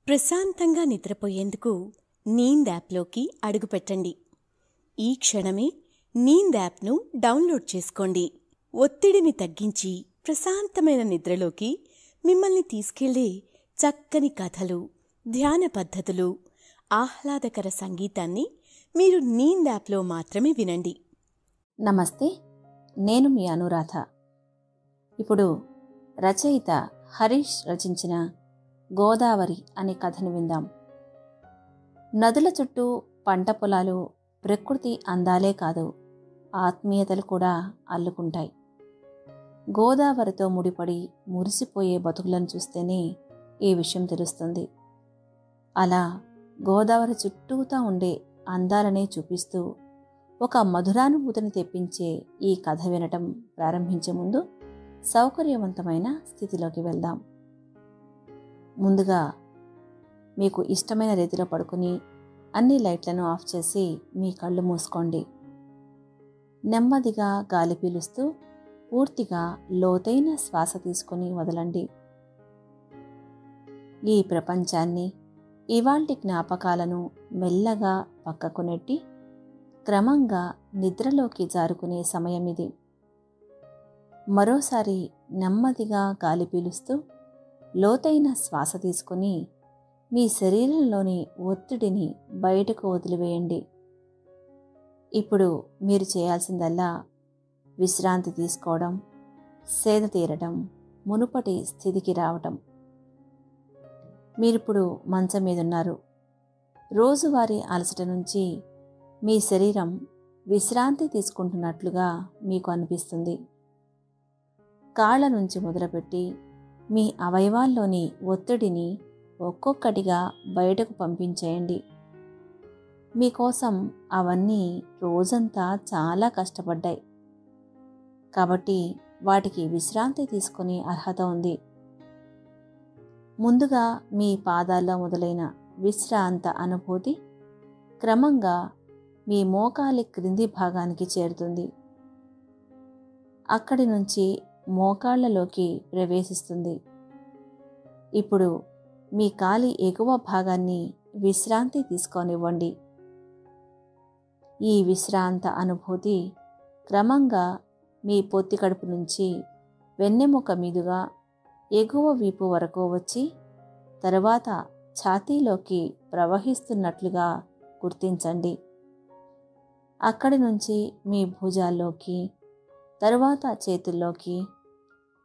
ప్రశాంతంగా నిద్రపోయేందుకు నీంద్ యాప్లోకి అడుగుపెట్టండి. ఈ క్షణమే నీంద్ యాప్ను డౌన్లోడ్ చేసుకోండి. ఒత్తిడిని తగ్గించి ప్రశాంతమైన నిద్రలోకి మిమ్మల్ని తీసుకెళ్లే చక్కని కథలు, ధ్యాన పద్ధతులు, ఆహ్లాదకర సంగీతాన్ని మీరు నీంద్ యాప్లో మాత్రమే వినండి. నమస్తే, నేను మీ అనురాధ. ఇప్పుడు రచయిత హరీష్ రచించిన గోదావరి అనే కథను విందాం. నదుల చుట్టూ పంట పొలాలు ప్రకృతి అందాలే కాదు, ఆత్మీయతలు కూడా అల్లుకుంటాయి. గోదావరితో ముడిపడి మురిసిపోయే బతుకులను చూస్తేనే ఈ విషయం తెలుస్తుంది. అలా గోదావరి చుట్టూతా ఉండే అందాలనే చూపిస్తూ ఒక మధురానుభూతిని తెప్పించే ఈ కథ వినటం ప్రారంభించే ముందు సౌకర్యవంతమైన స్థితిలోకి వెళ్దాం. ముందుగా మీకు ఇష్టమైన రీతిలో పడుకుని అన్ని లైట్లను ఆఫ్ చేసి మీ కళ్ళు మూసుకోండి. నెమ్మదిగా గాలి పీలుస్తూ పూర్తిగా లోతైన శ్వాస తీసుకొని వదలండి. ఈ ప్రపంచాన్ని, ఇవాల్టి జ్ఞాపకాలను మెల్లగా పక్కకు నెట్టి క్రమంగా నిద్రలోకి జారుకునే సమయం ఇది. మరోసారి నెమ్మదిగా గాలి పీలుస్తూ లోతైన శ్వాస తీసుకుని మీ శరీరంలోని ఒత్తిడిని బయటకు వదిలివేయండి. ఇప్పుడు మీరు చేయాల్సిందల్లా విశ్రాంతి తీసుకోవడం, సేద తీరడం, మునుపటి స్థితికి రావటం. మీరిప్పుడు మంచం మీద ఉన్నారు. రోజువారీ అలసట నుంచి మీ శరీరం విశ్రాంతి తీసుకుంటున్నట్లుగా మీకు అనిపిస్తుంది. కాళ్ళ నుంచి మొదలుపెట్టి మీ అవయవాల్లోని ఒత్తిడిని ఒక్కొక్కటిగా బయటకు పంపించేయండి. మీకోసం అవన్నీ రోజంతా చాలా కష్టపడ్డాయి కాబట్టి వాటికి విశ్రాంతి తీసుకునే అర్హత ఉంది. ముందుగా మీ పాదాల్లో మొదలైన విశ్రాంత అనుభూతి క్రమంగా మీ మోకాలి క్రింది భాగానికి చేరుతుంది. అక్కడి నుంచి మోకాళ్లలోకి ప్రవేశిస్తుంది. ఇప్పుడు మీ కాలి ఎగువ భాగాన్ని విశ్రాంతి తీసుకోనివ్వండి. ఈ విశ్రాంత అనుభూతి క్రమంగా మీ పొత్తి కడుపు నుంచి వెన్నెముక మీదుగా ఎగువ వీపు వరకు వచ్చి తరువాత ఛాతీలోకి ప్రవహిస్తున్నట్లుగా గుర్తించండి. అక్కడి నుంచి మీ భుజాల్లోకి, తరువాత చేతుల్లోకి,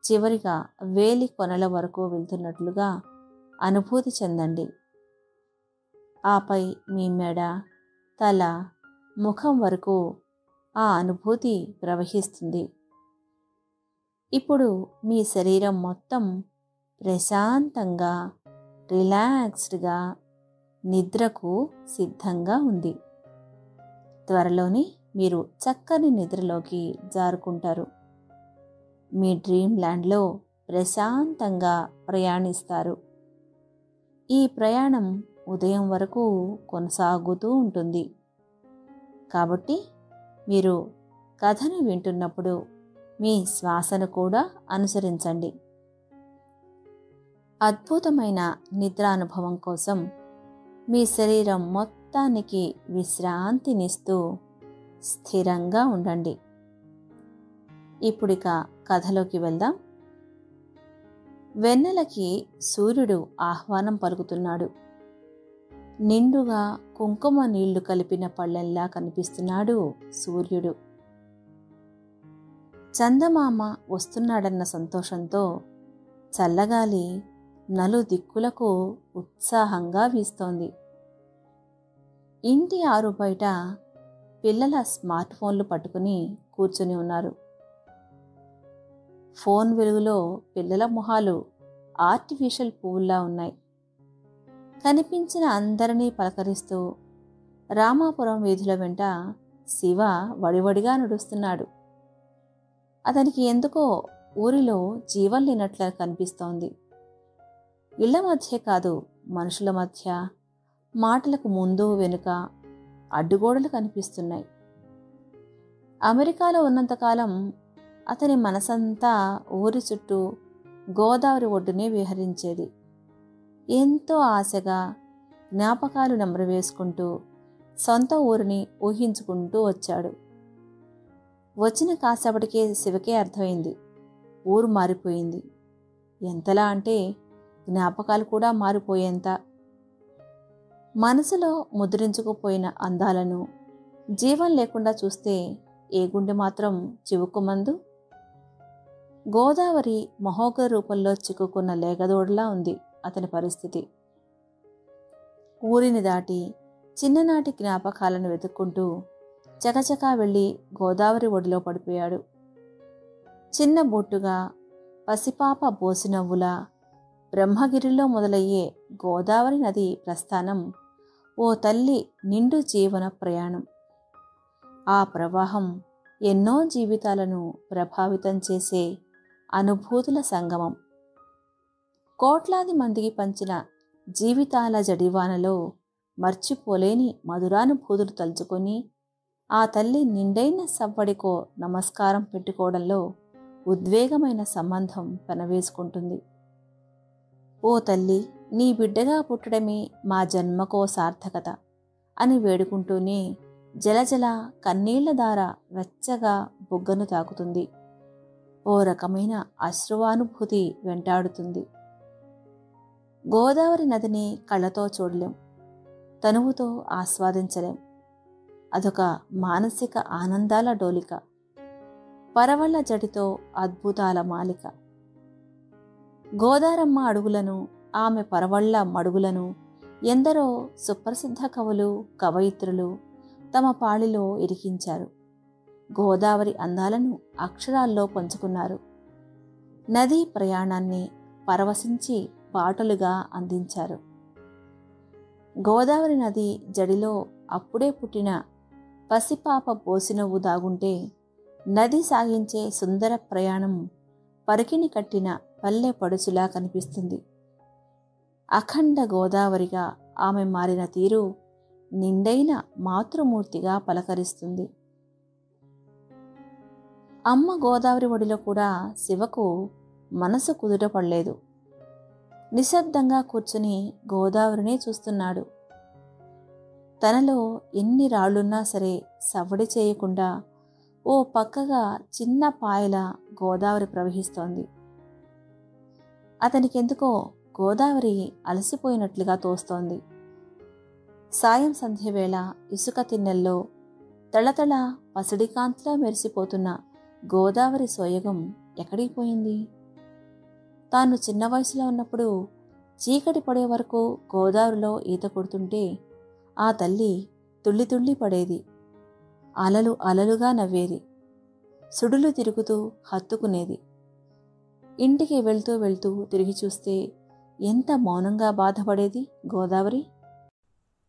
చివరిగా వేలి కొనల వరకు వెళ్తున్నట్లుగా అనుభూతి చెందండి. ఆపై మీ మెడ, తల, ముఖం వరకు ఆ అనుభూతి ప్రవహిస్తుంది. ఇప్పుడు మీ శరీరం మొత్తం ప్రశాంతంగా, రిలాక్స్డ్గా నిద్రకు సిద్ధంగా ఉంది. త్వరలోనే మీరు చక్కని నిద్రలోకి జారుకుంటారు. మీ డ్రీమ్ ల్యాండ్లో ప్రశాంతంగా ప్రయాణిస్తారు. ఈ ప్రయాణం ఉదయం వరకు కొనసాగుతూ ఉంటుంది. కాబట్టి మీరు కథను వింటున్నప్పుడు మీ శ్వాసను కూడా అనుసరించండి. అద్భుతమైన నిద్రానుభవం కోసం మీ శరీరం మొత్తానికి విశ్రాంతినిస్తూ స్థిరంగా ఉండండి. ఇప్పుడిక కథలోకి వెళ్దాం. వెన్నెలకి సూర్యుడు ఆహ్వానం పలుకుతున్నాడు. నిండుగా కుంకుమ నీళ్లు కలిపిన పళ్ళెంలా కనిపిస్తున్నాడు సూర్యుడు. చందమామ వస్తున్నాడన్న సంతోషంతో చల్లగాలి నలుదిక్కులకు ఉత్సాహంగా వీస్తోంది. ఇంటి ఆరు బయట పిల్లల స్మార్ట్ ఫోన్లు పట్టుకుని కూర్చుని ఉన్నారు. ఫోన్ వెలుగులో పిల్లల మొహాలు ఆర్టిఫిషియల్ పువ్వుల్లా ఉన్నాయి. కనిపించిన అందరినీ పలకరిస్తూ రామాపురం వీధుల వెంట శివ వడివడిగా నడుస్తున్నాడు. అతనికి ఎందుకో ఊరిలో జీవం లేనట్లా కనిపిస్తోంది. ఇళ్ల మధ్య కాదు, మనుషుల మధ్య మాటలకు ముందు వెనుక అడ్డుగోడలు కనిపిస్తున్నాయి. అమెరికాలో ఉన్నంతకాలం అతని మనసంతా ఊరి చుట్టూ గోదావరి ఒడ్డునే విహరించేది. ఎంతో ఆశగా జ్ఞాపకాలు నెమరువేసుకుంటూ సొంత ఊరిని ఊహించుకుంటూ వచ్చాడు. వచ్చిన కాసేపటికే శివకే అర్థమైంది, ఊరు మారిపోయింది. ఎంతలా అంటే జ్ఞాపకాలు కూడా మారిపోయేంత. మనసులో ముద్రించుకుపోయిన అందాలను జీవం లేకుండా చూస్తే ఏ గుండె మాత్రం చివుక్కుమందు? గోదావరి మహోగ్ర రూపంలో చిక్కుకున్న లేగదోడలా ఉంది అతని పరిస్థితి. ఊరిని దాటి చిన్ననాటి జ్ఞాపకాలను వెతుక్కుంటూ చకచకా వెళ్ళి గోదావరి ఒడిలో పడిపోయాడు. చిన్న బొట్టుగా పసిపాప బోసినవ్వులా బ్రహ్మగిరిలో మొదలయ్యే గోదావరి నది ప్రస్థానం ఓ తల్లి నిండు జీవన ప్రయాణం. ఆ ప్రవాహం ఎన్నో జీవితాలను ప్రభావితం చేసే అనుభూతుల సంగమం. కోట్లాది మందికి పంచిన జీవితాల జడివానలో మర్చిపోలేని మధురానుభూతులు తలుచుకొని ఆ తల్లి నిండైన సవ్వడికో నమస్కారం పెట్టుకోవడంలో ఉద్వేగమైన సంబంధం పెనవేసుకుంటుంది. ఓ తల్లి, నీ బిడ్డగా పుట్టడమే మా జన్మకో సార్థకత అని వేడుకుంటూనే జలజల కన్నీళ్ల దార వెచ్చగా బుగ్గను తాకుతుంది. ఓ రకమైన అశ్రువానుభూతి వెంటాడుతుంది. గోదావరి నదిని కళ్ళతో చూడలేం, తనువుతో ఆస్వాదించలేం. అదొక మానసిక ఆనందాల డోలిక, పరవళ్ల జడితో అద్భుతాల మాలిక. గోదారమ్మ అడుగులను, ఆమె పరవళ్ల మడుగులను ఎందరో సుప్రసిద్ధ కవులు, కవయిత్రులు తమ పాళిలో ఇరికించారు. గోదావరి అందాలను అక్షరాల్లో పంచుకున్నారు. నదీ ప్రయాణాన్ని పరవశించి పాటలుగా అందించారు. గోదావరి నది జడిలో అప్పుడే పుట్టిన పసిపాప బోసినవ్వు దాగుంటే నది సాగించే సుందర ప్రయాణం పరికిని కట్టిన పల్లె పడుచులా కనిపిస్తుంది. అఖండ గోదావరిగా ఆమె మారిన తీరు నిండైన మాతృమూర్తిగా పలకరిస్తుంది. అమ్మ గోదావరి ఒడిలో కూడా శివకు మనసు కుదుటపడలేదు. నిశ్శబ్దంగా కూర్చుని గోదావరినే చూస్తున్నాడు. తనలో ఎన్ని రాళ్లున్నా సరే సవ్వడి చేయకుండా ఓ పక్కగా చిన్న పాయల గోదావరి ప్రవహిస్తోంది. అతనికెందుకో గోదావరి అలసిపోయినట్లుగా తోస్తోంది. సాయం సంధ్యవేళ ఇసుక తిన్నెల్లో తళతళ పసిడికాంతిలా మెరిసిపోతున్న గోదావరి సోయగం ఎక్కడికి పోయింది? తాను చిన్న వయసులో ఉన్నప్పుడు చీకటి పడే వరకు గోదావరిలో ఈత కొడుతుంటే ఆ తల్లి తుళ్ళి తుళ్ళి పడేది, అలలు అలలుగా నవ్వేది, సుడులు తిరుగుతూ హత్తుకునేది. ఇంటికి వెళ్తూ వెళ్తూ తిరిగి చూస్తే ఎంత మౌనంగా బాధపడేది గోదావరి.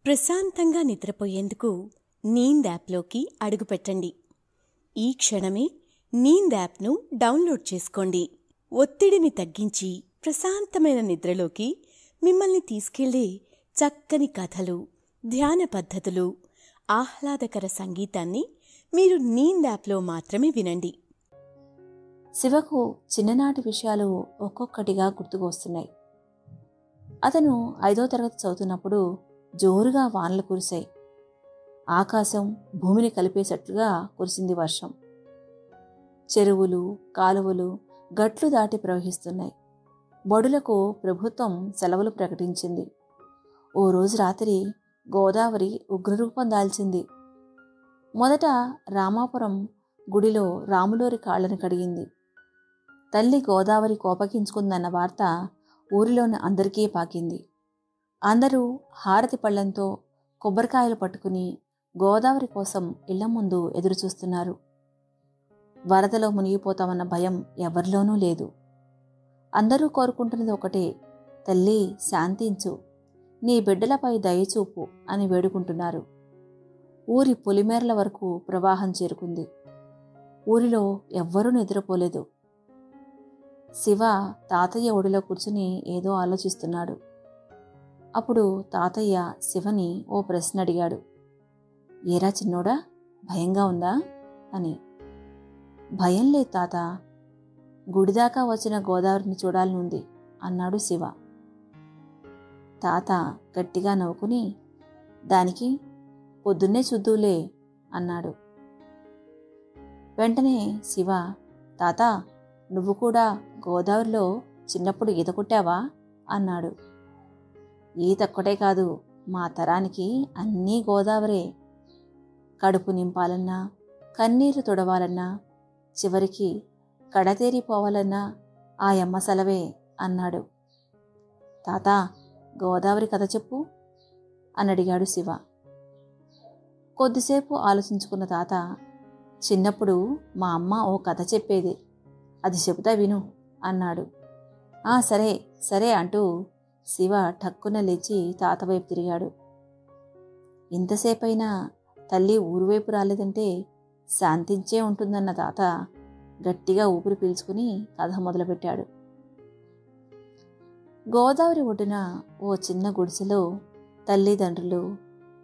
ప్రశాంతంగా నిద్రపోయేందుకు నీంద్ యాప్లోకి అడుగుపెట్టండి. ఈ క్షణమే నీంద్ యాప్ను డౌన్లోడ్ చేసుకోండి. ఒత్తిడిని తగ్గించి ప్రశాంతమైన నిద్రలోకి మిమ్మల్ని తీసుకెళ్లే చక్కని కథలు, ధ్యాన పద్ధతులు, ఆహ్లాదకర సంగీతాన్ని మీరు నీంద్ యాప్లో మాత్రమే వినండి. శివకు చిన్ననాటి విషయాలు ఒక్కొక్కటిగా గుర్తుకొస్తున్నాయి. అతను 5వ తరగతి చదువుతున్నప్పుడు జోరుగా వానలు కురిశాయి. ఆకాశం భూమిని కలిపేసట్లుగా కురిసింది వర్షం. చెరువులు, కాలువలు గట్లు దాటి ప్రవహిస్తున్నాయి. బడులకు ప్రభుత్వం సెలవులు ప్రకటించింది. ఓ రోజు రాత్రి గోదావరి ఉగ్రరూపం దాల్చింది. మొదట రామాపురం గుడిలో రాములోరి కాళ్ళను కడిగింది. తల్లి గోదావరి కోపగించుకుందన్న వార్త ఊరిలోని అందరికీ పాకింది. అందరూ హారతి పళ్లంతో కొబ్బరికాయలు పట్టుకుని గోదావరి కోసం ఇళ్ల ముందు ఎదురుచూస్తున్నారు. వరదలో మునిగిపోతామన్న భయం ఎవరిలోనూ లేదు. అందరూ కోరుకుంటున్నది ఒకటే, తల్లి శాంతించు, నీ బిడ్డలపై దయచూపు అని వేడుకుంటున్నారు. ఊరి పొలిమేర్ల వరకు ప్రవాహం చేరుకుంది. ఊరిలో ఎవ్వరూ నిద్రపోలేదు. శివ తాతయ్య ఒడిలో కూర్చుని ఏదో ఆలోచిస్తున్నాడు. అప్పుడు తాతయ్య శివని ఓ ప్రశ్న అడిగాడు. ఏరా చిన్నోడా, భయంగా ఉందా అని. భయం లేదు తాత, గుడిదాకా వచ్చిన గోదావరిని చూడాలనుంది అన్నాడు శివ. తాత గట్టిగా నవ్వుకుని, దానికి పొద్దున్నే చూద్దులే అన్నాడు. వెంటనే శివ, తాత నువ్వు కూడా గోదావరిలో చిన్నప్పుడు ఈత కొట్టావా అన్నాడు. ఈతొక్కటే కాదు, మా తరానికి అన్నీ గోదావరే. కడుపు నింపాలన్నా, కన్నీరు తుడవాలన్నా, చివరికి కడతేరిపోవాలన్నా ఆ యమ్మ సెలవే అన్నాడు. తాత గోదావరి కథ చెప్పు అని అడిగాడు శివ. కొద్దిసేపు ఆలోచించుకున్న తాత, చిన్నప్పుడు మా అమ్మ ఓ కథ చెప్పేది, అది చెబుతా విను అన్నాడు. సరే సరే అంటూ శివ ఠక్కున లేచి తాత వైపు తిరిగాడు. ఇంతసేపైనా తల్లి ఊరువైపు రాలేదంటే శాంతించే ఉంటుందన్న తాత గట్టిగా ఊపిరి పీల్చుకుని కథ మొదలుపెట్టాడు. గోదావరి ఒడ్డున ఓ చిన్న గుడిసెలో తల్లిదండ్రులు,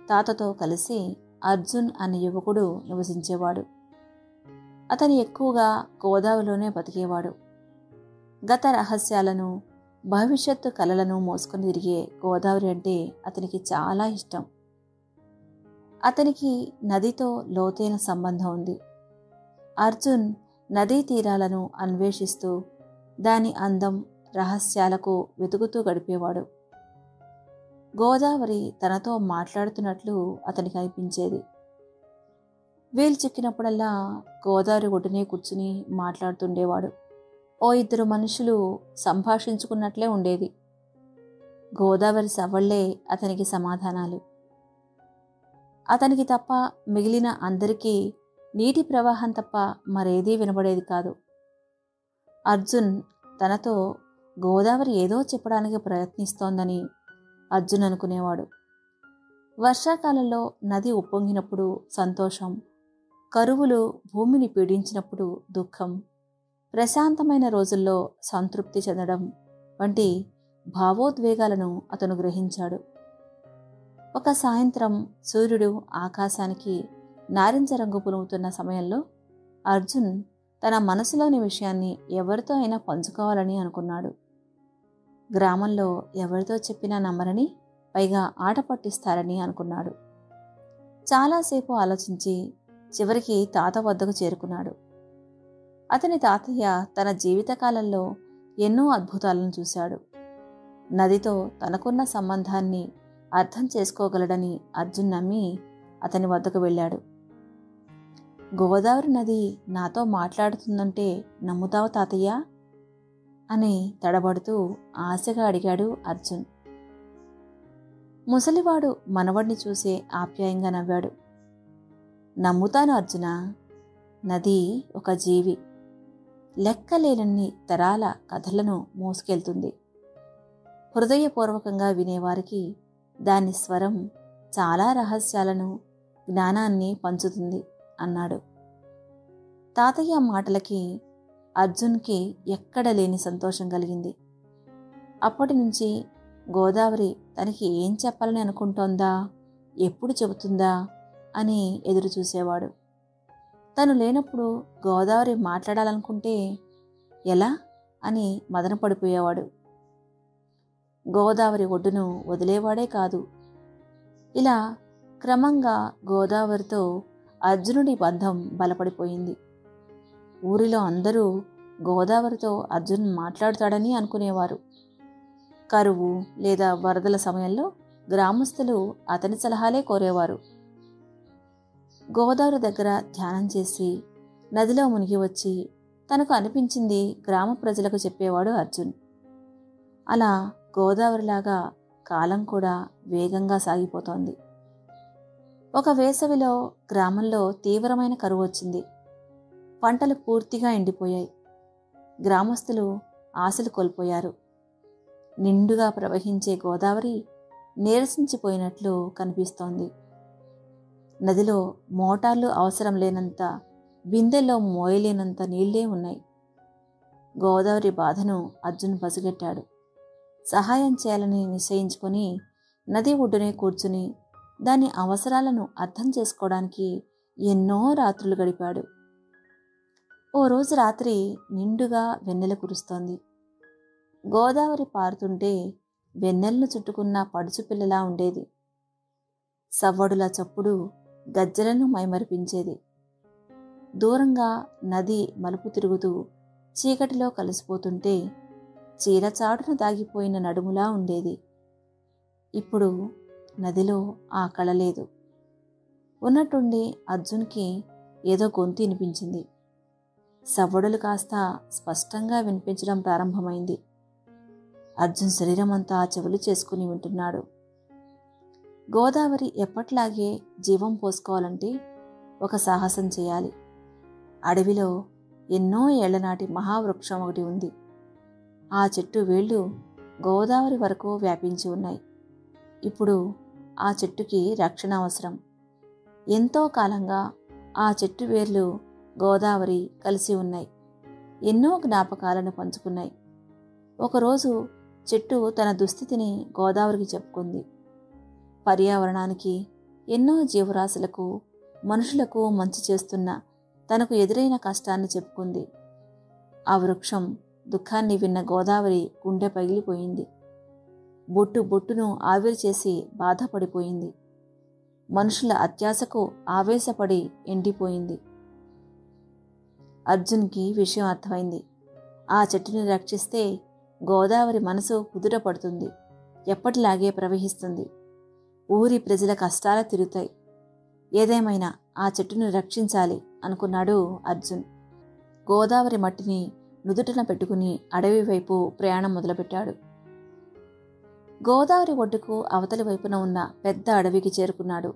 తాతతో కలిసి అర్జున్ అనే యువకుడు నివసించేవాడు. అతను ఎక్కువగా గోదావరిలోనే బతికేవాడు. గత రహస్యాలను, భవిష్యత్తు కలలను మోసుకొని తిరిగే గోదావరి అంటే అతనికి చాలా ఇష్టం. అతనికి నదితో లోతైన సంబంధం ఉంది. అర్జున్ నదీ తీరాలను అన్వేషిస్తూ దాని అందం, రహస్యాలకు వెతుకుతూ గడిపేవాడు. గోదావరి తనతో మాట్లాడుతున్నట్లు అతనికి అనిపించేది. వీలు చిక్కినప్పుడల్లా గోదావరి ఒడ్డునే కూర్చుని మాట్లాడుతుండేవాడు. ఓ ఇద్దరు మనుషులు సంభాషించుకున్నట్లే ఉండేది. గోదావరి సవ్వళ్లే అతనికి సమాధానాలు. అతనికి తప్ప మిగిలిన అందరికీ నీటి ప్రవాహం తప్ప మరేదీ వినబడేది కాదు. అర్జున్ తనతో గోదావరి ఏదో చెప్పడానికి ప్రయత్నిస్తోందని అర్జున్ అనుకునేవాడు. వర్షాకాలంలో నది ఉప్పొంగినప్పుడు సంతోషం, కరువులు భూమిని పీడించినప్పుడు దుఃఖం, ప్రశాంతమైన రోజుల్లో సంతృప్తి చెందడం వంటి భావోద్వేగాలను అతను గ్రహించాడు. ఒక సాయంత్రం సూర్యుడు ఆకాశానికి నారింజ రంగు పులుముతున్న సమయంలో అర్జున్ తన మనసులోని విషయాన్ని ఎవరితో అయినా పంచుకోవాలని అనుకున్నాడు. గ్రామంలో ఎవరితో చెప్పినా నమ్మరని, పైగా ఆట పట్టిస్తారని అనుకున్నాడు. చాలాసేపు ఆలోచించి చివరికి తాత వద్దకు చేరుకున్నాడు. అతని తాతయ్య తన జీవితకాలంలో ఎన్నో అద్భుతాలను చూశాడు. నదితో తనకున్న సంబంధాన్ని అర్థం చేసుకోగలడని అర్జున్ నమ్మి అతని వద్దకు వెళ్ళాడు. గోదావరి నది నాతో మాట్లాడుతుందంటే నమ్ముతావు తాతయ్య అని తడబడుతూ ఆశగా అడిగాడు అర్జున్. ముసలివాడు మనవడిని చూసే ఆప్యాయంగా నవ్వాడు. నమ్ముతాను అర్జున. నది ఒక జీవి, లెక్కలేనన్ని తరాల కథలను మోసుకెళ్తుంది. హృదయపూర్వకంగా వినేవారికి దాని స్వరం చాలా రహస్యాలను, జ్ఞానాన్ని పంచుతుంది అన్నాడు. తాతయ్య మాటలకి అర్జున్కి ఎక్కడ లేని సంతోషం కలిగింది. అప్పటి నుంచి గోదావరి తనకి ఏం చెప్పాలని అనుకుంటోందా, ఎప్పుడు చెబుతుందా అని ఎదురు చూసేవాడు. తను లేనప్పుడు గోదావరి మాట్లాడాలనుకుంటే ఎలా అని మదన పడిపోయేవాడు. గోదావరి ఒడ్డును వదిలేవాడే కాదు. ఇలా క్రమంగా గోదావరితో అర్జునుడి బంధం బలపడిపోయింది. ఊరిలో అందరూ గోదావరితో అర్జున్ మాట్లాడుతాడని అనుకునేవారు. కరువు లేదా వరదల సమయంలో గ్రామస్తులు అతని సలహాలే కోరేవారు. గోదావరి దగ్గర ధ్యానం చేసి నదిలో మునిగి వచ్చి తనకు అనిపించింది గ్రామ ప్రజలకు చెప్పేవాడు అర్జున్. అలా గోదావరిలాగా కాలం కూడా వేగంగా సాగిపోతోంది. ఒక వేసవిలో గ్రామంలో తీవ్రమైన కరువు వచ్చింది. పంటలు పూర్తిగా ఎండిపోయాయి. గ్రామస్తులు ఆశలు కోల్పోయారు. నిండుగా ప్రవహించే గోదావరి నీరసించిపోయినట్లు కనిపిస్తోంది. నదిలో మోటార్లు అవసరం లేనంత, బిందెల్లో మోయలేనంత నీళ్లే ఉన్నాయి. గోదావరి బాధను అర్జున్ పసిగట్టాడు. సహాయం చేయాలని నిశ్చయించుకొని నది ఒడ్డునే కూర్చుని దాని అవసరాలను అర్థం చేసుకోవడానికి ఎన్నో రాత్రులు గడిపాడు. ఓ రోజు రాత్రి నిండుగా వెన్నెల కురుస్తోంది. గోదావరి పారుతుంటే వెన్నెలను చుట్టుకున్న పడుచు పిల్లలా ఉండేది. సవ్వడుల చప్పుడు గజ్జలను మైమరిపించేది. దూరంగా నది మలుపు తిరుగుతూ చీకటిలో కలిసిపోతుంటే చీరచాటున దాగిపోయిన నడుములా ఉండేది. ఇప్పుడు నదిలో ఆ కళ లేదు. ఉన్నట్టుండి అర్జున్కి ఏదో గొంతు వినిపించింది. సవ్వడులు కాస్త స్పష్టంగా వినిపించడం ప్రారంభమైంది. అర్జున్ శరీరమంతా చెవులు చేసుకుని వింటున్నాడు. గోదావరి ఎప్పట్లాగే జీవం పోసుకోవాలంటే ఒక సాహసం చేయాలి. అడవిలో ఎన్నో ఏళ్లనాటి మహావృక్షం ఒకటి ఉంది. ఆ చెట్టు వేళ్ళు గోదావరి వరకు వ్యాపించి ఉన్నాయి. ఇప్పుడు ఆ చెట్టుకి రక్షణ అవసరం. ఎంతో కాలంగా ఆ చెట్టు వేర్లు గోదావరి కలిసి ఉన్నాయి. ఎన్నో జ్ఞాపకాలను పంచుకున్నాయి. ఒకరోజు చెట్టు తన దుస్థితిని గోదావరికి చెప్పుకుంది. పర్యావరణానికి, ఎన్నో జీవరాశులకు, మనుషులకు మంచి చేస్తున్న తనకు ఎదురైన కష్టాన్ని చెప్పుకుంది. ఆ వృక్షం దుఃఖాన్ని విన్న గోదావరి గుండె పగిలిపోయింది. బొట్టు బొట్టును ఆవిరి చేసి బాధపడిపోయింది. మనుషుల అత్యాశకు ఆవేశపడి ఎండిపోయింది. అర్జున్కి విషయం అర్థమైంది. ఆ చెట్టుని రక్షిస్తే గోదావరి మనసు కుదుట పడుతుంది. ఎప్పటిలాగే ప్రవహిస్తుంది. ఊరి ప్రజల కష్టాలు తీరుతాయి. ఏదేమైనా ఆ చెట్టును రక్షించాలి అనుకున్నాడు అర్జున్. గోదావరి మట్టిని నుదుటన పెట్టుకుని అడవి వైపు ప్రయాణం మొదలుపెట్టాడు. గోదావరి ఒడ్డుకు అవతలి వైపున ఉన్న పెద్ద అడవికి చేరుకున్నాడు.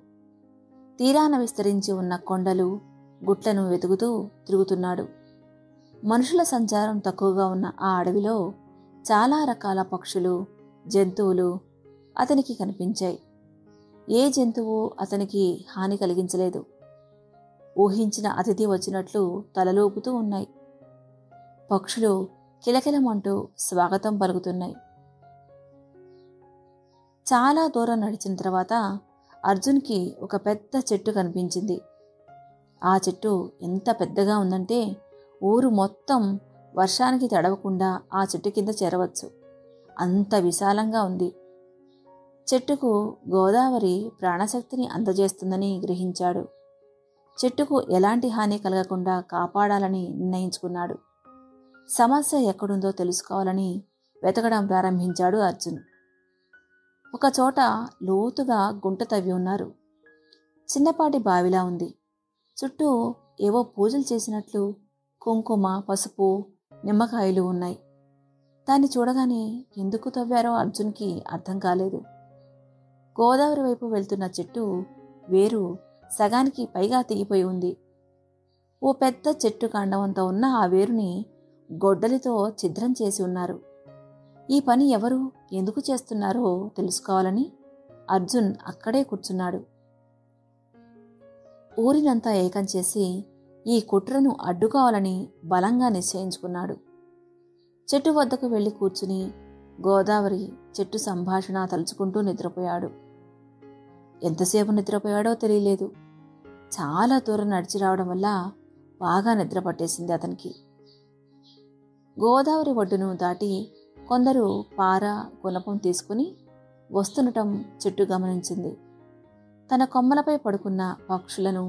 తీరాన విస్తరించి ఉన్న కొండలు, గుట్లను వెతుకుతూ తిరుగుతున్నాడు. మనుషుల సంచారం తక్కువగా ఉన్న ఆ అడవిలో చాలా రకాల పక్షులు, జంతువులు అతనికి కనిపించాయి. ఏ జంతువు అతనికి హాని కలిగించలేదు. ఊహించిన అతిథి వచ్చినట్లు తలలూపుతూ ఉన్నాయి. పక్షులు కిలకిలమంటూ స్వాగతం పలుకుతున్నాయి. చాలా దూరం నడిచిన తర్వాత అర్జున్కి ఒక పెద్ద చెట్టు కనిపించింది. ఆ చెట్టు ఎంత పెద్దగా ఉందంటే ఊరు మొత్తం వర్షానికి తడవకుండా ఆ చెట్టు కింద చేరవచ్చు. అంత విశాలంగా ఉంది. చెట్టుకు గోదావరి ప్రాణశక్తిని అందజేస్తుందని గ్రహించాడు. చెట్టుకు ఎలాంటి హాని కలగకుండా కాపాడాలని నిర్ణయించుకున్నాడు. సమస్య ఎక్కడుందో తెలుసుకోవాలని వెతకడం ప్రారంభించాడు అర్జున్. ఒకచోట లోతుగా గుంట తవ్వి ఉన్నారు. చిన్నపాటి బావిలా ఉంది. చుట్టూ ఏవో పూజలు చేసినట్లు కుంకుమ, పసుపు, నిమ్మకాయలు ఉన్నాయి. దాన్ని చూడగానే ఎందుకు తవ్వారో అర్జున్కి అర్థం కాలేదు. గోదావరి వైపు వెళ్తున్న చెట్టు వేరు సగానికి పైగా తెగిపోయి ఉంది. ఓ పెద్ద చెట్టు కాండవంత ఉన్న ఆ వేరుని గొడ్డలితో ఛిద్రం చేసి ఉన్నారు. ఈ పని ఎవరు, ఎందుకు చేస్తున్నారో తెలుసుకోవాలని అర్జున్ అక్కడే కూర్చున్నాడు. ఊరినంతా ఏకం చేసి ఈ కుట్రను అడ్డుకోవాలని బలంగా నిశ్చయించుకున్నాడు. చెట్టు వద్దకు వెళ్లి కూర్చుని గోదావరి చెట్టు సంభాషణ తలుచుకుంటూ నిద్రపోయాడు. ఎంతసేపు నిద్రపోయాడో తెలియలేదు. చాలా దూరం నడిచి రావడం వల్ల బాగా నిద్ర పట్టేసింది అతనికి. గోదావరి ఒడ్డును దాటి కొందరు పార, గుణపం తీసుకుని వస్తుండటం చెట్టు గమనించింది. తన కొమ్మలపై పడుకున్న పక్షులను,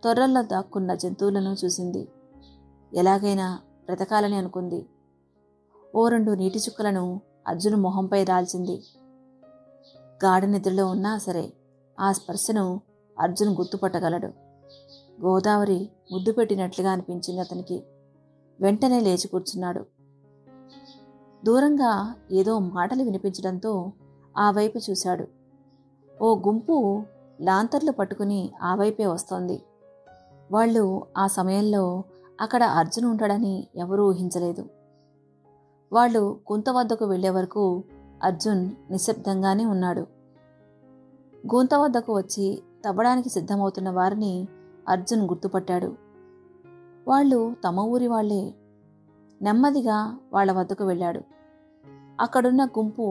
తొర్రల్లో దాక్కున్న జంతువులను చూసింది. ఎలాగైనా బ్రతకాలని అనుకుంది. ఓ 2 నీటి చుక్కలను అర్జును మొహంపై రాల్చింది. గాఢ నిద్రలో ఉన్నా సరే ఆ స్పర్శను అర్జున్ గుర్తుపట్టగలడు. గోదావరి ముద్దు పెట్టినట్లుగా అనిపించింది అతనికి. వెంటనే లేచి కూర్చున్నాడు. దూరంగా ఏదో మాటలు వినిపించడంతో ఆ వైపు చూశాడు. ఓ గుంపు లాంతర్లు పట్టుకుని ఆ వైపే వస్తోంది. వాళ్ళు ఆ సమయంలో అక్కడ అర్జున్ ఉంటాడని ఎవరూ ఊహించలేదు. వాళ్ళు గుంత వద్దకు వెళ్లే వరకు అర్జున్ నిశ్శబ్దంగానే ఉన్నాడు. గుంత వద్దకు వచ్చి తవ్వడానికి సిద్ధమవుతున్న వారిని అర్జున్ గుర్తుపట్టాడు. వాళ్ళు తమ ఊరి వాళ్లే. నెమ్మదిగా వాళ్ల వద్దకు వెళ్ళాడు. అక్కడున్న గుంపు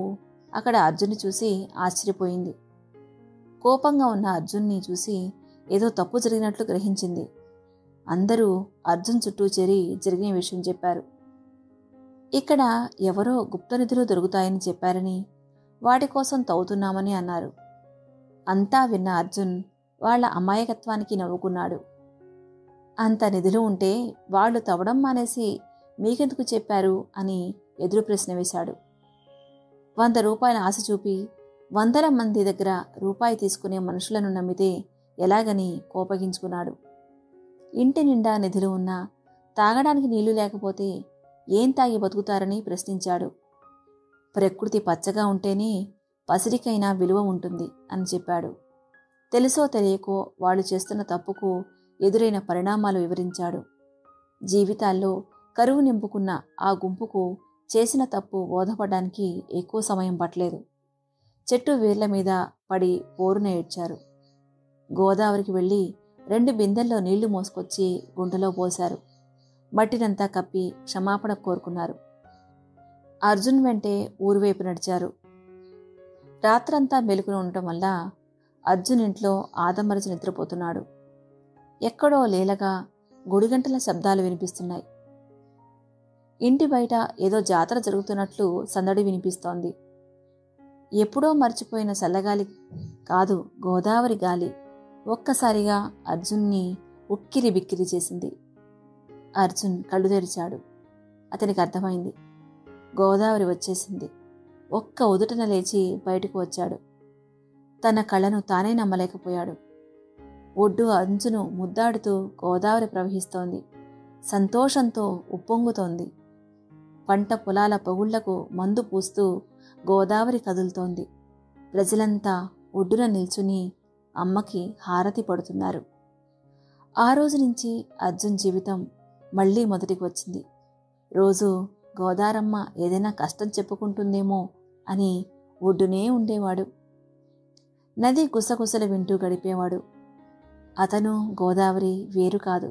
అక్కడ అర్జున్ని చూసి ఆశ్చర్యపోయింది. కోపంగా ఉన్న అర్జున్ని చూసి ఏదో తప్పు జరిగినట్లు గ్రహించింది. అందరూ అర్జున్ చుట్టూ చేరి జరిగిన విషయం చెప్పారు. ఇక్కడ ఎవరో గుప్త నిధులు దొరుకుతాయని చెప్పారని, వాటి కోసం తవ్వుతున్నామని అన్నారు. అంతా విన్న అర్జున్ వాళ్ల అమాయకత్వానికి నవ్వుకున్నాడు. అంత నిధులు ఉంటే వాళ్ళు తవ్వడం మానేసి మీకెందుకు చెప్పారు అని ఎదురు ప్రశ్న వేశాడు. 100 రూపాయల ఆశ చూపి 100 మంది దగ్గర రూపాయి తీసుకునే మనుషులను నమ్మితే ఎలాగని కోపగించుకున్నాడు. ఇంటి నిండా నిధులు ఉన్నా తాగడానికి నీళ్లు లేకపోతే ఏం తాగి బతుకుతారని ప్రశ్నించాడు. ప్రకృతి పచ్చగా ఉంటేనే పసిరికైనా విలువ ఉంటుంది అని చెప్పాడు. తెలుసో తెలియకో వాళ్ళు చేస్తున్న తప్పుకు ఎదురైన పరిణామాలు వివరించాడు. జీవితాల్లో కరువు నింపుకున్న ఆ గుంపుకు చేసిన తప్పు బోధపడడానికి ఎక్కువ సమయం పట్టలేదు. చెట్టు వేర్ల మీద పడి పోరున ఏడ్చారు. గోదావరికి వెళ్ళి 2 బిందెల్లో నీళ్లు మోసుకొచ్చి గుంటలో పోశారు. మట్టినంతా కప్పి క్షమాపణ కోరుకున్నారు. అర్జున్ వెంటే ఊరువైపు నడిచారు. రాత్రంతా మెలుకుని ఉండటం వల్ల అర్జున్ ఇంట్లో ఆదమరచి నిద్రపోతున్నాడు. ఎక్కడో లీలగా గుడిగంటల శబ్దాలు వినిపిస్తున్నాయి. ఇంటి బయట ఏదో జాతర జరుగుతున్నట్లు సందడి వినిపిస్తోంది. ఎప్పుడో మర్చిపోయిన చల్లగాలి కాదు, గోదావరి గాలి ఒక్కసారిగా అర్జున్ని ఉక్కిరి బిక్కిరి చేసింది. అర్జున్ కళ్ళు తెరిచాడు. అతనికి అర్థమైంది, గోదావరి వచ్చేసింది. ఒక్క ఉదుటన లేచి బయటకు వచ్చాడు. తన కళ్ళను తానే నమ్మలేకపోయాడు. ఒడ్డు అంచును ముద్దాడుతూ గోదావరి ప్రవహిస్తోంది. సంతోషంతో ఉప్పొంగుతోంది. పంట పొలాల పొగుళ్లకు మందు పూస్తూ గోదావరి కదులుతోంది. ప్రజలంతా ఒడ్డున నిల్చుని అమ్మకి హారతి పడుతున్నారు. ఆ రోజు నుంచి అర్జున్ జీవితం మళ్లీ మొదటికి వచ్చింది. రోజు గోదారమ్మ ఏదైనా కష్టం చెప్పుకుంటుందేమో అని ఒడ్డునే ఉండేవాడు. నది గుసగుసలు వింటూ గడిపేవాడు. అతను గోదావరి వేరు కాదు,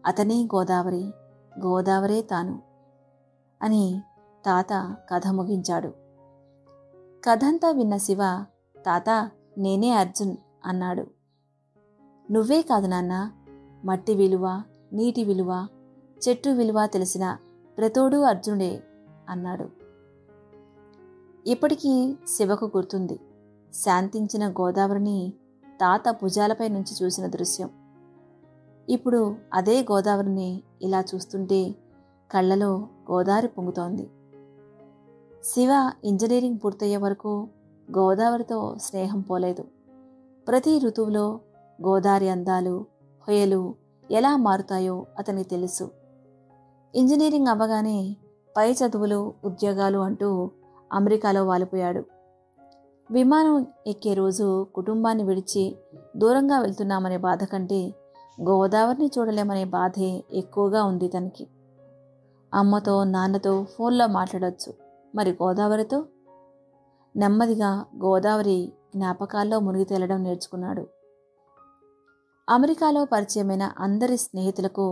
అతనే గోదావరి, గోదావరే తాను అని తాత కథ ముగించాడు. కథంతా విన్న శివ, తాత నేనే అర్జున్ అన్నాడు. నువ్వే కాదు నాన్న, మట్టి విలువ, నీటి విలువ, చెట్టు విలువ తెలిసిన ప్రతోడు అర్జునుడే అన్నాడు. ఇప్పటికీ శివకు గుర్తుంది శాంతించిన గోదావరిని తాత భుజాలపై నుంచి చూసిన దృశ్యం. ఇప్పుడు అదే గోదావరిని ఇలా చూస్తుంటే కళ్ళలో గోదావరి పొంగుతోంది. శివ ఇంజనీరింగ్ పూర్తయ్యే వరకు గోదావరితో స్నేహం పోలేదు. ప్రతి ఋతువులో గోదావరి అందాలు, హొయలు ఎలా మారుతాయో అతనికి తెలుసు. ఇంజనీరింగ్ అవ్వగానే పై చదువులు, ఉద్యోగాలు అంటూ అమెరికాలో వాలిపోయాడు. విమానం ఎక్కే రోజు కుటుంబాన్ని విడిచి దూరంగా వెళ్తున్నామనే బాధ కంటే గోదావరిని చూడలేమనే బాధే ఎక్కువగా ఉంది తనకి. అమ్మతో నాన్నతో ఫోన్లో మాట్లాడొచ్చు, మరి గోదావరితో? నెమ్మదిగా గోదావరి జ్ఞాపకాల్లో మునిగి తేలడం నేర్చుకున్నాడు. అమెరికాలో పరిచయమైన అందరి స్నేహితులకు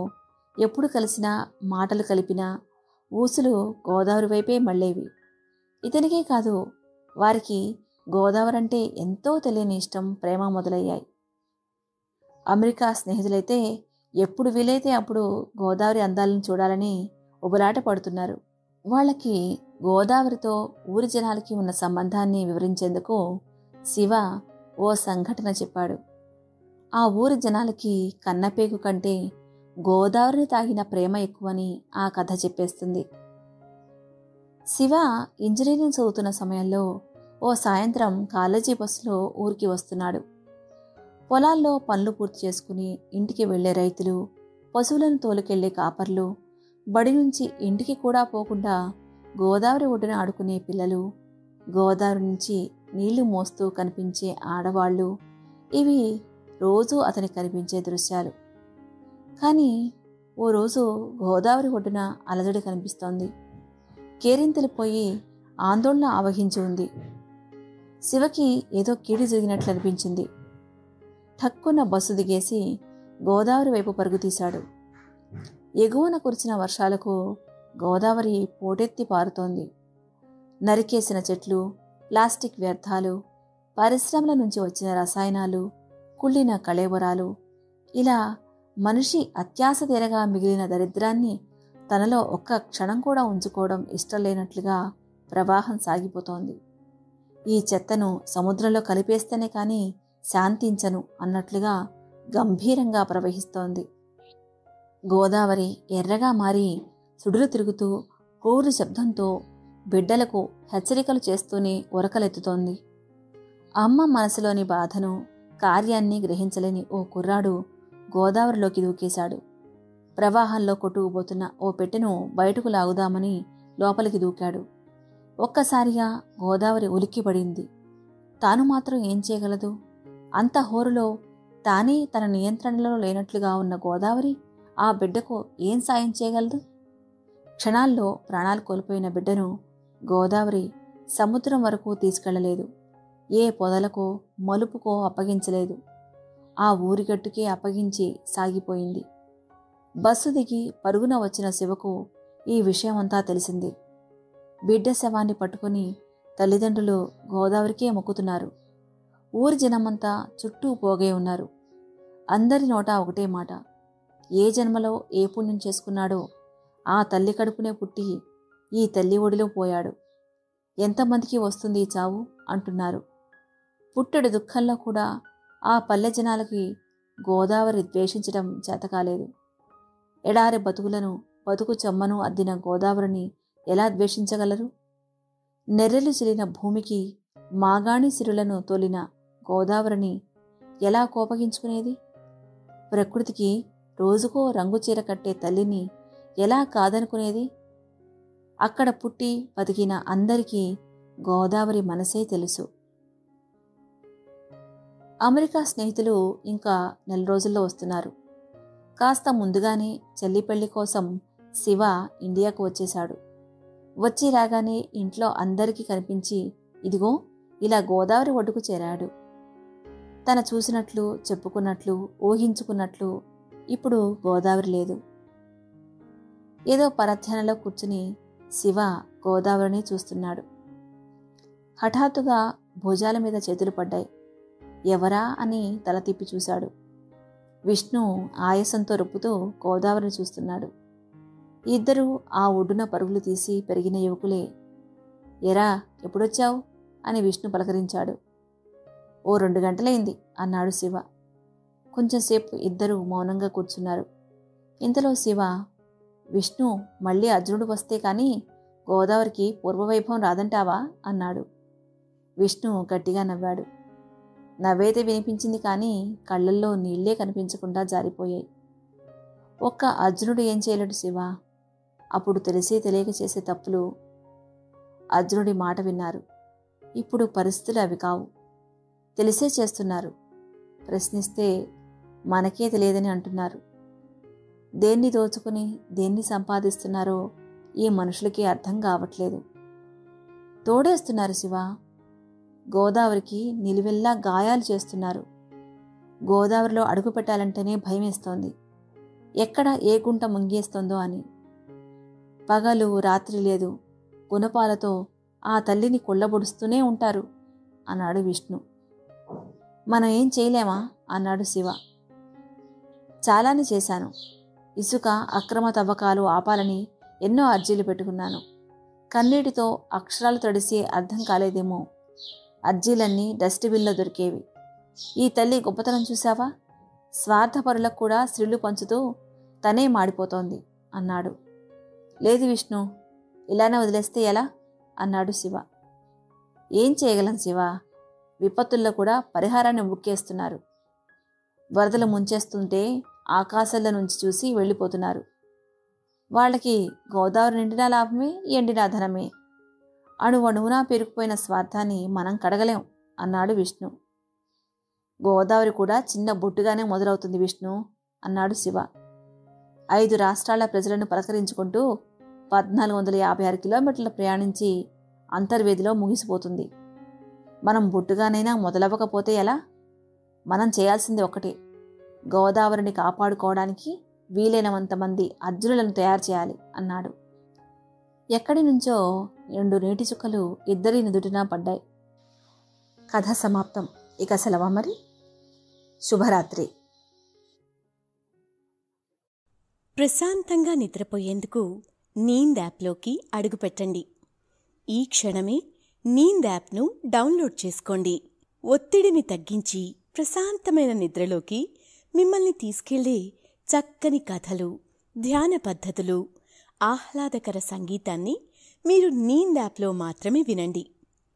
ఎప్పుడు కలిసినా మాటలు కలిపినా ఊసులు గోదావరి వైపే మళ్ళేవి. ఇతనికే కాదు, వారికి గోదావరి అంటే ఎంతో తెలియని ఇష్టం, ప్రేమ మొదలయ్యాయి. అమెరికా స్నేహితులైతే ఎప్పుడు వీలైతే అప్పుడు గోదావరి అందాలను చూడాలని ఉబలాట పడుతున్నారు. వాళ్ళకి గోదావరితో ఊరి జనాలకి ఉన్న సంబంధాన్ని వివరించేందుకు శివ ఓ సంఘటన చెప్పాడు. ఆ ఊరి జనాలకి కన్నపేగు కంటే గోదావరిని తాగిన ప్రేమ ఎక్కువని ఆ కథ చెప్పేస్తుంది. శివ ఇంజనీరింగ్ చదువుతున్న సమయంలో ఓ సాయంత్రం కాలేజీ బస్సులో ఊరికి వస్తున్నాడు. పొలాల్లో పనులు పూర్తి చేసుకుని ఇంటికి వెళ్లే రైతులు, పశువులను తోలుకెళ్లే కాపర్లు, బడి నుంచి ఇంటికి కూడా పోకుండా గోదావరి ఒడ్డున ఆడుకునే పిల్లలు, గోదావరి నుంచి నీళ్లు మోస్తూ కనిపించే ఆడవాళ్లు, ఇవి రోజూ అతనికి కనిపించే దృశ్యాలు. కానీ ఓ రోజు గోదావరి ఒడ్డున అలజడి కనిపిస్తోంది. కేరింతలు పోయి ఆందోళన ఆవహించి ఉంది. శివకి ఏదో కీడు జరిగినట్లు అనిపించింది. ఠక్కున బస్సు దిగేసి గోదావరి వైపు పరుగుతీశాడు. ఎగువన కురిసిన వర్షాలకు గోదావరి పోటెత్తి పారుతోంది. నరికేసిన చెట్లు, ప్లాస్టిక్ వ్యర్థాలు, పరిశ్రమల నుంచి వచ్చిన రసాయనాలు, కుళ్ళిన కళేబరాలు, ఇలా మనిషి అత్యాశ తీరగా మిగిలిన దరిద్రాన్ని తనలో ఒక్క క్షణం కూడా ఉంచుకోవడం ఇష్టం లేనట్లుగా ప్రవాహం సాగిపోతోంది. ఈ చెత్తను సముద్రంలో కలిపేస్తేనే కానీ శాంతించను అన్నట్లుగా గంభీరంగా ప్రవహిస్తోంది. గోదావరి ఎర్రగా మారి సుడులు తిరుగుతూ హోరు శబ్దంతో బిడ్డలకు హెచ్చరికలు చేస్తూనే ఉరకలెత్తుతోంది. అమ్మ మనసులోని బాధను, కార్యాన్ని గ్రహించలేని ఓ కుర్రాడు గోదావరిలోకి దూకేశాడు. ప్రవాహంలో కొట్టుకుపోతున్న ఓ పెట్టెను బయటకు లాగుదామని లోపలికి దూకాడు. ఒక్కసారిగా గోదావరి ఉలిక్కిపడింది. తాను మాత్రం ఏం చేయగలదు? అంత హోరులో తానే తన నియంత్రణలో లేనట్లుగా ఉన్న గోదావరి ఆ బిడ్డకు ఏం సాయం చేయగలదు? క్షణాల్లో ప్రాణాలు కోల్పోయిన బిడ్డను గోదావరి సముద్రం వరకు తీసుకెళ్లలేదు. ఏ పొదలకో మలుపుకో అప్పగించలేదు. ఆ ఊరిగట్టుకే అప్పగించి సాగిపోయింది. బస్సు దిగి పరుగున వచ్చిన శివకు ఈ విషయమంతా తెలిసింది. బిడ్డ శవాన్ని పట్టుకుని తల్లిదండ్రులు గోదావరికే మొక్కుతున్నారు. ఊరి జనమంతా చుట్టూ పోగే ఉన్నారు. అందరి నోటా ఒకటే మాట, ఏ జన్మలో ఏ పుణ్యం చేసుకున్నాడో ఆ తల్లి కడుపునే పుట్టి ఈ తల్లి ఒడిలో పోయాడు. ఎంతమందికి వస్తుంది ఈ చావు అంటున్నారు. పుట్టెడు దుఃఖంలో కూడా ఆ పల్లె జనాలకి గోదావరి ద్వేషించడం చేతకాలేదు. ఎడారి బతుకులను, బతుకు చెమ్మను అద్దిన గోదావరిని ఎలా ద్వేషించగలరు? నెర్రెలు చిలిన భూమికి మాగాణి సిరులను తోలిన గోదావరిని ఎలా కోపగించుకునేది? ప్రకృతికి రోజుకో రంగు చీర కట్టే తల్లిని ఎలా కాదనుకునేది? అక్కడ పుట్టి బతికిన అందరికీ గోదావరి మనసే తెలుసు. అమెరికా స్నేహితులు ఇంకా 4 రోజుల్లో వస్తున్నారు. కాస్త ముందుగానే చెల్లి పెళ్లి కోసం శివ ఇండియాకు వచ్చేశాడు. వచ్చి రాగానే ఇంట్లో అందరికీ కనిపించి ఇదిగో ఇలా గోదావరి ఒడ్డుకు చేరాడు. తన చూసినట్లు, చెప్పుకున్నట్లు, ఊహించుకున్నట్లు ఇప్పుడు గోదావరి లేదు. ఏదో పరధ్యానంలో కూర్చుని శివ గోదావరిని చూస్తున్నాడు. హఠాత్తుగా భుజాల మీద చేతులు పడ్డాయి. ఎవరా అని తల తిప్పి చూశాడు. విష్ణు ఆయాసంతో రొప్పుతూ గోదావరిని చూస్తున్నాడు. ఇద్దరూ ఆ ఒడ్డున పరుగులు తీసి పెరిగిన యువకులే. ఎరా ఎప్పుడొచ్చావు అని విష్ణు పలకరించాడు. ఓ 2 గంటలైంది అన్నాడు శివ. కొంచెంసేపు ఇద్దరూ మౌనంగా కూర్చున్నారు. ఇంతలో శివ, విష్ణు మళ్ళీ అర్జునుడు వస్తే కానీ గోదావరికి పూర్వవైభవం రాదంటావా అన్నాడు. విష్ణు గట్టిగా నవ్వాడు. నవ్వైతే వినిపించింది కానీ కళ్ళల్లో నీళ్లే కనిపించకుండా జారిపోయాయి. ఒక్క అర్జునుడు ఏం చేయలేడు శివ. అప్పుడు తెలిసి తెలియక చేసే తప్పులు. అర్జునుడి మాట విన్నారు. ఇప్పుడు పరిస్థితులు అవి కావు. తెలిసే చేస్తున్నారు. ప్రశ్నిస్తే మనకే తెలియదని అంటున్నారు. దేన్ని దోచుకుని దేన్ని సంపాదిస్తున్నారో ఈ మనుషులకి అర్థం కావట్లేదు. తోడేస్తున్నారు శివ. గోదావరికి నిలువెల్లా గాయాలు చేస్తున్నారు. గోదావరిలో అడుగు పెట్టాలంటేనే భయమేస్తోంది. ఎక్కడ ఏ గుంట ముంగేస్తోందో అని. పగలు రాత్రి లేదు, గుణపాలతో ఆ తల్లిని కొల్లబొడుస్తూనే ఉంటారు అన్నాడు విష్ణు. మనం ఏం చేయలేమా అన్నాడు శివ. చాలానే చేశాను. ఇసుక అక్రమ తవ్వకాలు ఆపాలని ఎన్నో అర్జీలు పెట్టుకున్నాను. కన్నీటితో అక్షరాలు తడిసి అర్థం కాలేదేమో. అర్జీలన్నీ డస్ట్బిన్లో దొరికేవి. ఈ తల్లి గొప్పతనం చూశావా? స్వార్థపరులకు కూడా స్త్రీలు పంచుతూ తనే మాడిపోతోంది అన్నాడు. లేదు విష్ణు, ఇలానే వదిలేస్తే ఎలా అన్నాడు శివ. ఏం చేయగలం శివ? విపత్తుల్లో కూడా పరిహారాన్ని ముక్కేస్తున్నారు. వరదలు ముంచేస్తుంటే ఆకాశాల నుంచి చూసి వెళ్ళిపోతున్నారు. వాళ్ళకి గోదావరి నిండినా లాభమే, ఎండినా ధనమే. అణువణువునా పెరిగిపోయిన స్వార్థాన్ని మనం కడగలేం అన్నాడు విష్ణు. గోదావరి కూడా చిన్న బొట్టుగానే మొదలవుతుంది విష్ణు అన్నాడు శివ. 5 రాష్ట్రాల ప్రజలను పలకరించుకుంటూ 1456 కిలోమీటర్లు ప్రయాణించి అంతర్వేదిలో ముగిసిపోతుంది. మనం బొట్టుగానైనా మొదలవ్వకపోతే ఎలా? మనం చేయాల్సింది ఒకటే, గోదావరిని కాపాడుకోవడానికి వీలైనంతమంది అర్జునులను తయారు చేయాలి అన్నాడు. ఎక్కడి నుంచో 2 నీటి చుక్కలు ఇద్దరి నుదుటిన పడ్డాయి. కథ సమాప్తం. ఇక సెలవా మరి. శుభరాత్రి. ప్రశాంతంగా నిద్రపోయేందుకు నీంద్ యాప్లోకి అడుగుపెట్టండి. ఈ క్షణమే నీంద్ యాప్ను డౌన్లోడ్ చేసుకోండి. ఒత్తిడిని తగ్గించి ప్రశాంతమైన నిద్రలోకి మిమ్మల్ని తీసుకెళ్లే చక్కని కథలు, ధ్యాన పద్ధతులు, ఆహ్లాదకర సంగీతాన్ని మీరు నీంద్ యాప్లో మాత్రమే వినండి.